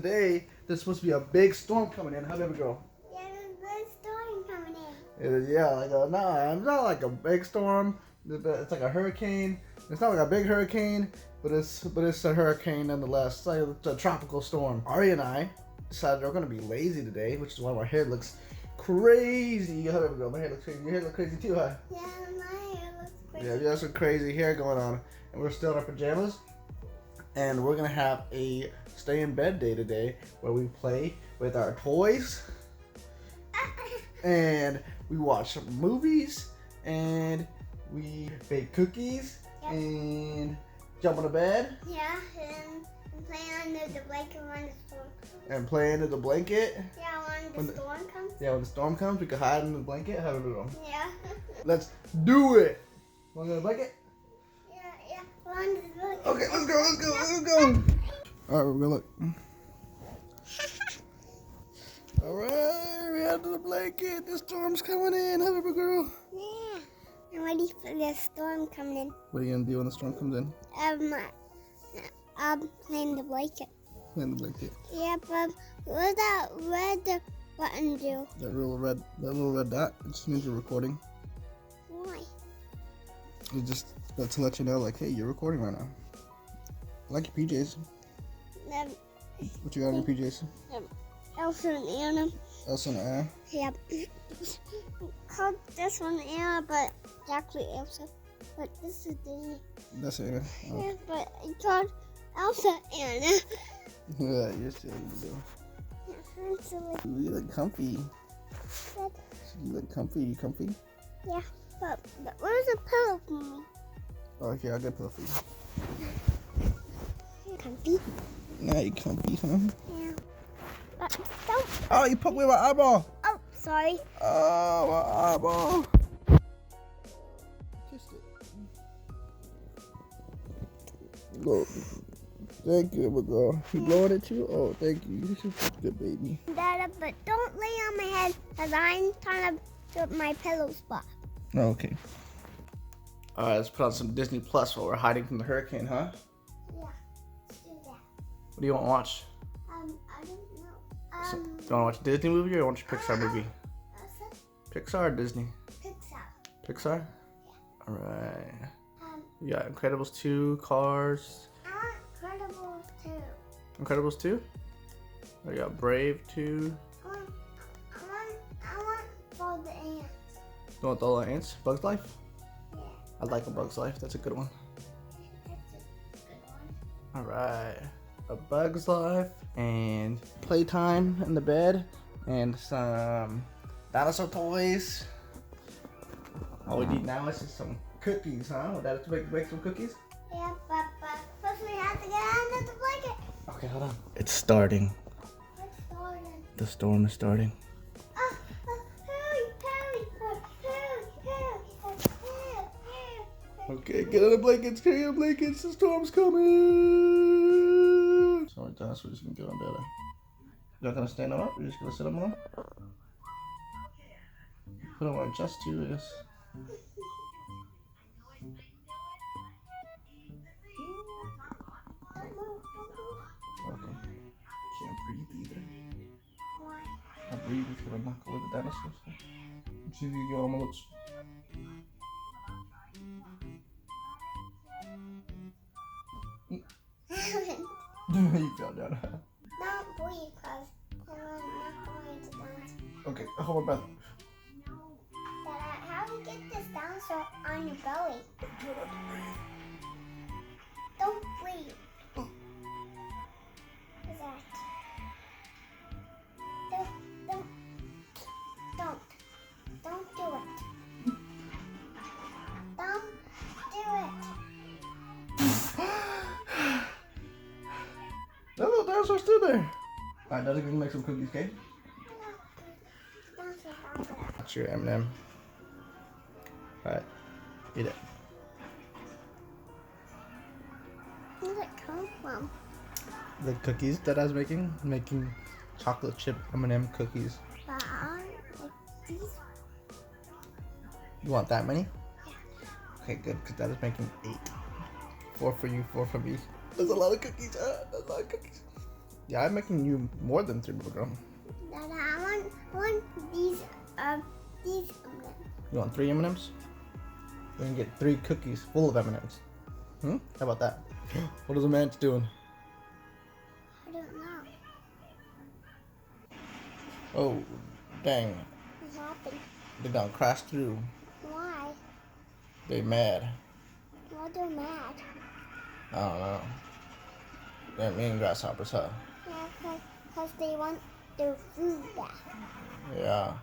today there's supposed to be a big storm coming in. Huh, baby girl? Yeah, there's a big storm coming in. Yeah, it's not like a big storm. It's like a hurricane. It's not like a big hurricane, but it's a hurricane nonetheless. It's like a tropical storm. Aria and I decided we're gonna be lazy today, which is why my hair looks crazy. Huh, baby girl? My hair looks crazy. Your hair looks crazy too, huh? Yeah, my hair looks crazy. Yeah, you have some crazy hair going on, and we're still in our pajamas. And we're gonna have a stay in bed day today where we play with our toys and we watch some movies and we bake cookies and jump on the bed. Yeah, and play under the blanket when the storm comes. And play under the blanket. Yeah, when the storm comes. Yeah, when the storm comes, we can hide in the blanket. Have a little. Yeah. Let's do it. Want to go in the blanket? Yeah. Under the blanket. Okay, let's go. All right, we're gonna look. All right, we're under the blanket. The storm's coming in. Have a girl. Yeah. I'm ready for the storm coming in. What are you gonna do when the storm comes in? I'm playing the blanket. Playing the blanket. Yeah, but what does that red button do? That little red dot. It just means you're recording. Why? It's just to let you know, like, hey, you're recording right now. I like your PJs. What you got on your PJs? Elsa and Anna. Elsa and Anna. Yep. Called this one Anna, but it's actually Elsa. But this is Disney. That's Anna. Oh. Yeah, but it's called Elsa Anna. Yeah, you're silly, though. Yeah, I'm silly. You look comfy. Good. You look comfy. You comfy? Yeah, but where's the pillow for me? Oh, here, I'll get a pillow for you. Comfy? Now you comfy, huh? Yeah. Don't. Oh, you poked me in my eyeball. Oh, sorry. Oh, my eyeball. Kissed it. Look. Thank you, my girl. You blowing at you? Oh, thank you. You're such a good baby. Dada, but don't lay on my head, because I'm trying to get my pillow spot. Oh, okay. All right, let's put on some Disney Plus while we're hiding from the hurricane, huh? Yeah, let's do that. What do you want to watch? I don't know. Do you want to watch a Disney movie or do you want to watch a Pixar movie? Pixar or Disney? Pixar. Pixar? Yeah. All right. You got Incredibles 2, Cars. I want Incredibles 2. Incredibles 2? Oh, you got Brave 2. I want all the ants. You want all the ants? Bug's Life? Yeah. I like A Bug's Life. That's a good one. That's a good one. All right. A Bug's Life and playtime in the bed and some dinosaur toys. All we need now is just some cookies, huh? Would that make some cookies? Yeah, but first we have to get under the blanket. Okay, hold on. It's starting. It's starting. The storm is starting. Okay, get on the blankets, get on the blankets, the storm's coming! So we're just gonna get on there. You're not gonna stand them up, you're just gonna sit them on? Put them on just to this. Okay. Can't breathe either. I breathe is gonna knock away the dinosaurs. See if you get on my lips. You fell down. Don't breathe, cause I'm not going to dance. Okay, hold my breath. Dad, how do you get this dinosaur on your belly? Don't breathe. What's that? Don't do it. Don't do it. That little dinosaur's still there. Alright, Daddy's gonna make some cookies, okay? That's your M&M. Alright, eat it. Where did it come from? The cookies that I was making chocolate chip M&M cookies. But I like these. You want that many? Yeah. Okay, good, because Dad is making 8. 4 for you, 4 for me. There's a lot of cookies. There's a lot of cookies. Yeah, I'm making you more than 3, little girl. Dada, I want these M&Ms. You want 3 M&Ms? We can get 3 cookies full of M&Ms. How about that? What is the man doing? I don't know. Oh, dang. What happened? They done crashed through. Why? They mad. Why they're mad? I don't know. They're mean grasshoppers, huh? Yeah, because they want their food back. Yeah.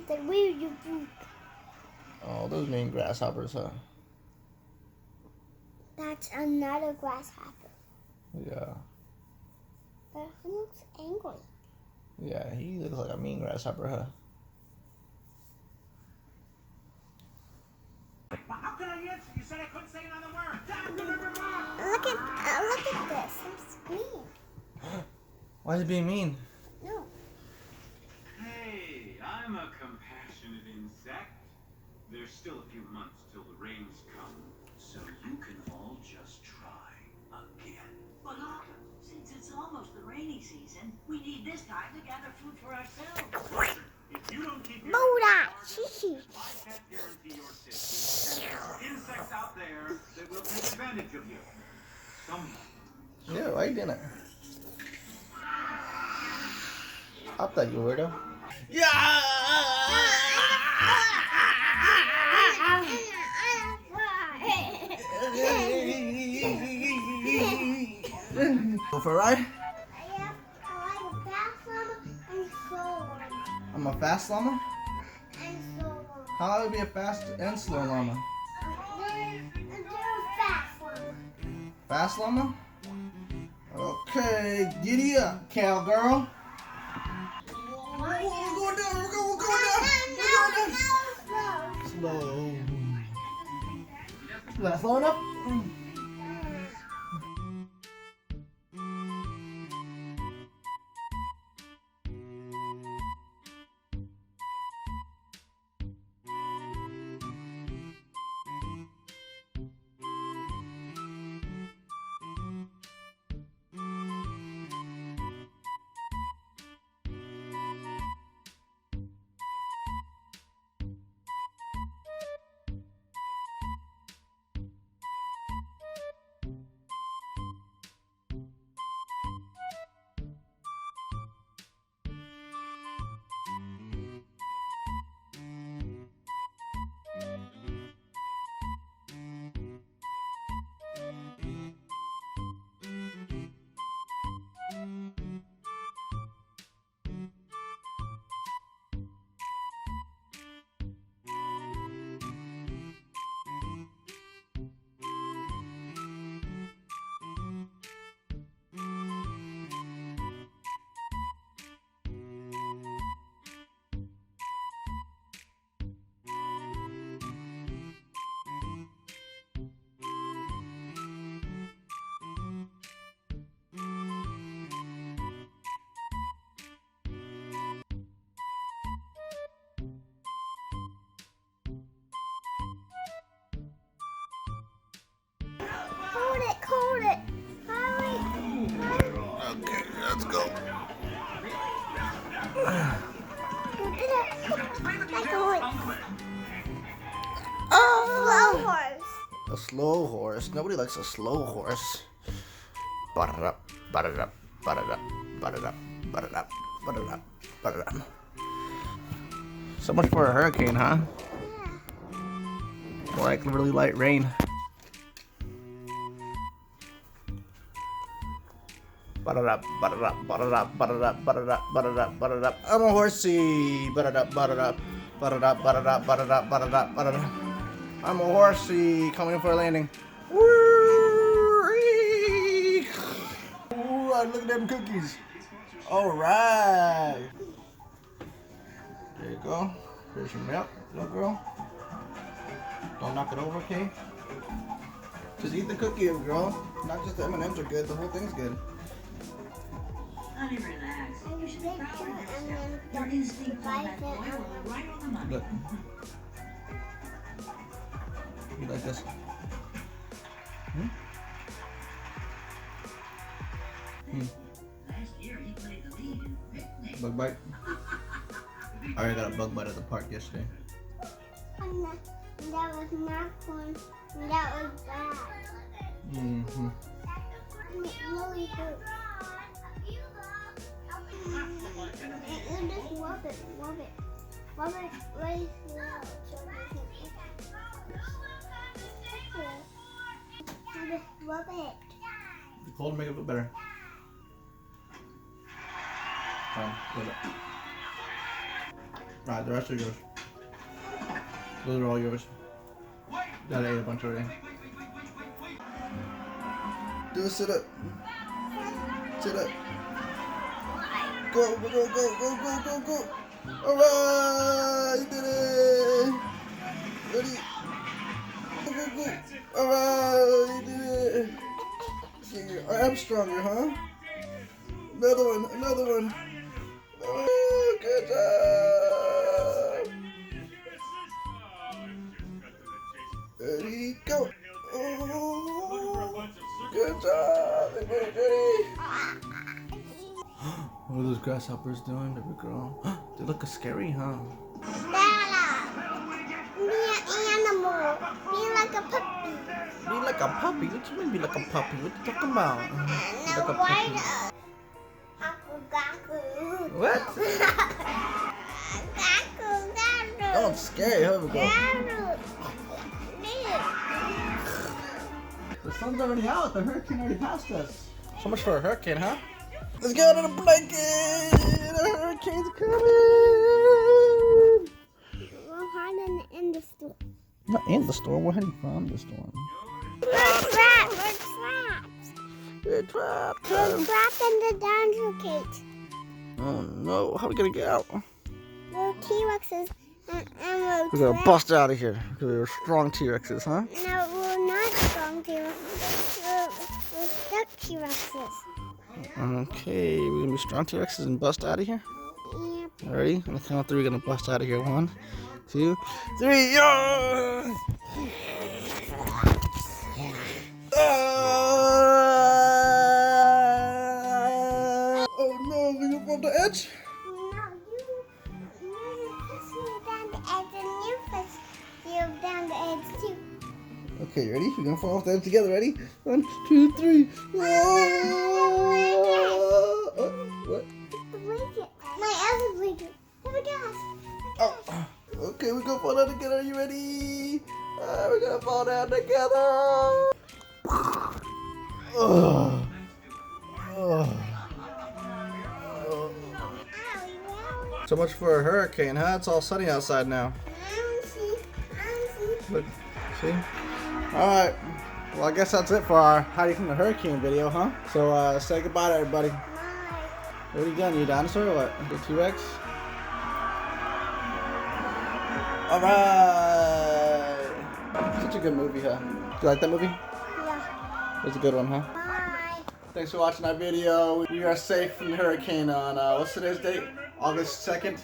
They will your food. Oh, those mean grasshoppers, huh? That's another grasshopper. Yeah. But he looks angry. Yeah, he looks like a mean grasshopper, huh? How can I answer? You said I couldn't say another word. Look at this. It's mean. Why is he being mean? No. Hey, I'm a compassionate insect. There's still a few months till the rains come, so you can all just try again. But since it's almost the rainy season, we need this time to gather food for ourselves. If you don't keep your Boda. I can't guarantee your safety. And there are insects out there that will take advantage of you. Someone. Yeah, why you doing it? I thought you weirdo. Yeah! Go for a ride? Yeah, I like a fast llama and slow one. I'm a fast llama? And slow one. How would I be a fast and slow llama? They're fast llama. Fast llama? Okay, giddy up, cowgirl. We're going down, we're going down. Slow. Is that slow enough? Hold it. Hurry. Okay, let's go. Slow horse. A slow horse. Nobody likes a slow horse. Butter up, butter up, butter up, butter up, butter up, butter up, butter up. So much for a hurricane, huh? More like really light rain. Butter up, butter up, butter up, butter up, butter up, butter up, butter up. I'm a horsey. Butter up, butter up, butter up, butter up, butter up, butter up, butter up. I'm a horsey coming in for a landing. Ooh, look at them cookies. All right. There you go. Here's your milk, little girl. Don't knock it over, okay? Just eat the cookie, girl. Not just the M&Ms are good. The whole thing's good. Honey, relax. You should be proud of yourself. Your instinct on that boy was right on the money. Look. You like this? Last year he played the lead in Picnic. Bug bite. I already got a bug bite at the park yesterday. And that was not fun. That was bad. Mm-hmm. It really hurt. You just rub it. Rub it really slow so it doesn't. You just rub it. The cold make it look better. Fine, rub it. Alright, the rest are yours. Those are all yours. Got ate a bunch already. Do a sit up. Sit up. Go, go, go, go, go, go, go. Alright, you did it. Ready? Go, go, go. Alright, you did it. See, I'm stronger, huh? Another one. Oh, good job. Ready, go. Oh, good job. Everybody. What are those grasshoppers doing, baby girl? They look scary, huh? Be an animal. Be like a puppy. Be like a puppy? What you mean be like a puppy? What you talking about? Be like a puppy. What? Don't scare you, here we go. The sun's already out. The hurricane already passed us. So much for a hurricane, huh? Let's get out of the blanket. The hurricane's coming. We're hiding in the store. Not in the storm. We're heading from the storm. We're trapped. We're trapped. We're trapped in the danger cage. Oh no! How are we gonna get out? We're T-Rexes and we're We're gonna trapped. bust out of here because we're strong T-Rexes, huh? No, we're not strong T-Rexes. We're stuck T-Rexes. Okay, we're gonna be strong T-Rexes and bust out of here. Yep. Ready? On the count of three, we're gonna bust out of here. 1, 2, 3. Yeah! Oh no, we went off the edge. No, you push me down the edge and you push you down the edge too. Okay, ready? We're gonna fall off the edge together. Ready? 1, 2, 3. What? The blanket. My other blanket. Here we go. Oh. Okay, we're gonna fall down together. Are you ready? We're gonna fall down together. Oh. Oh. So much for a hurricane, huh? It's all sunny outside now. Look, see? Alright. Well, I guess that's it for our hiding from the hurricane video, huh? So, say goodbye to everybody. What are you doing? You a dinosaur or what? The T-Rex? Alright. Such a good movie, huh? Do you like that movie? Yeah. It was a good one, huh? Bye. Thanks for watching our video. We are safe from the hurricane on, what's today's date? August 2nd?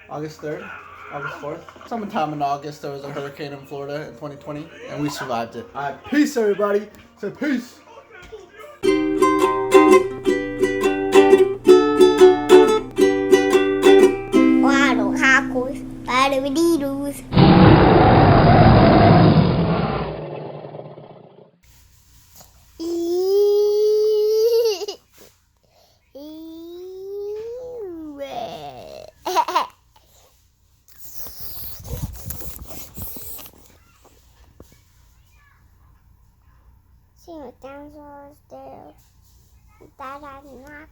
August 3rd? August 4th? Sometime in August there was a hurricane in Florida in 2020 and we survived it. Alright, peace everybody. Say peace. Waddle, hackles, baddies. See what dinosaurs do. That I'm not.